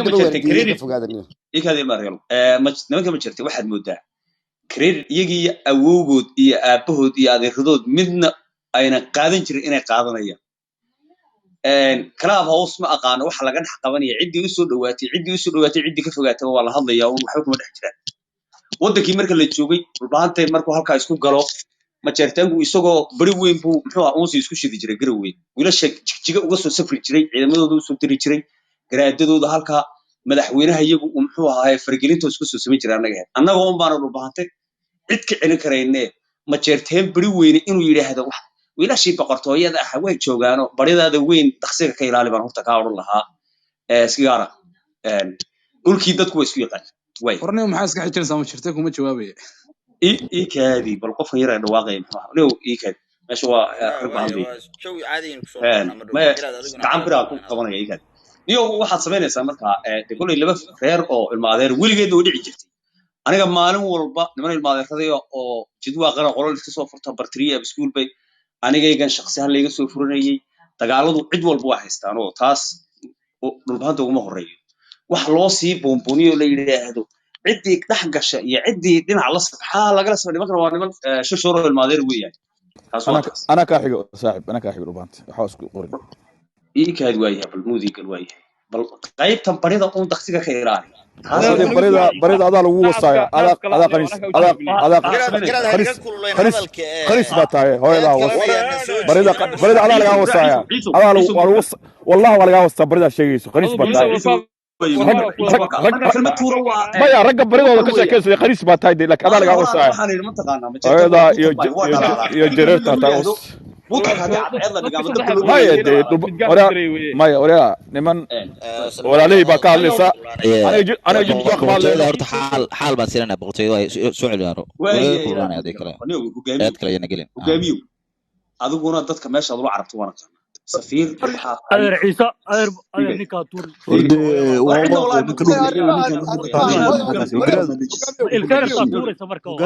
ma jirtay credit ikadi maraylo nimanka ma jirtay waxaad moodaa credit iyagii awowgood iyo aabahood iyo adeeradood midna ayna qaadan jirin inay qaadanayaan club house ma aqaano waxa laga dhex qabanaya cidii u soo dhawaatay cidii ka fogaatay waa la hadlayaa oo waxba kuma dhex jiraan wadankii marka la joogay ulbaantay markuu halka isku galo ma jirtaanku isagoo bari weyn buu muxuu ah uu isku shidi jiray garoweyn wiilasha jigjiga uga soo safri jiray ciidamadooda u soo diri jiray garaadadooda halka madaxweynaha iyagu muxuu ahaa fargelinta isku soo sameey jiray annaga oo baan ulbaantay cid ka celin karaynee ma jirteen bari weyn inuu yiraahdo wax wiilashii boqortooyada ah way joogaano baridaada weyn takhsiga ka ilaali baan horta ka oran lahaa sigaara dhulkii dadku way isku yaqaan way qornay maxaa iska xijiraysaa ma jirtay kuma jawaabay kaadi bal qof yar ay dhawaaqay maxaa leew kaadi meesha waa xirbaanday jawi caadi in ku soo qornaa ma gacan bira ku qabanaya kaadi niyo waxaad sameynaysaa marka kulay laba reer oo ilma adeer wiligeed oo dhici jirtay aniga maalin walba niman ilma adeeraday oo jidwaa qaran qolol iska soo furta bartriya iskuul bay anigaygan shakhsi ahaan laga soo furanayay dagaaladu cid walba waa haystaan oo taas dhulbaanta ugu horeeyo wax loo sii boonbooniyo la yiraahdo cidii dhax gasha iyo cidii dhinac la saxaa laga soo dhiman karo waa niman shashoro ilmaadeer weeyaan ana ka xigo saaxib ana ka xigo dhulbaanta waxa isku qorin kaad waayahay bal muudiga waayahay bal qaybtan barida uu daqsiga ka ilaali barida adaa lagu wasaaya adaa qanis baa tahay hooyada barida adaa laga wasaaya adaa lagu wallahi waa laga wasaa barida sheegayso qanis baa tahay maya ragga baridooda ka sheekaysa qanis baa tahay laakiin adaa laga wasaaya hooyada iyo jareerta tahay maya oraa niman walaalay baa ka hadlaysa ana jid wax ma leeyahay horta xaal baan siinaa boqortooyada ay soo celiyaano kulana aday kale aad kale yana gelin hogaamiyo adiguna dadka meesha aad u carabto wana سفير أدر عيسى أدر نكاتور الكارثة توري سمركوا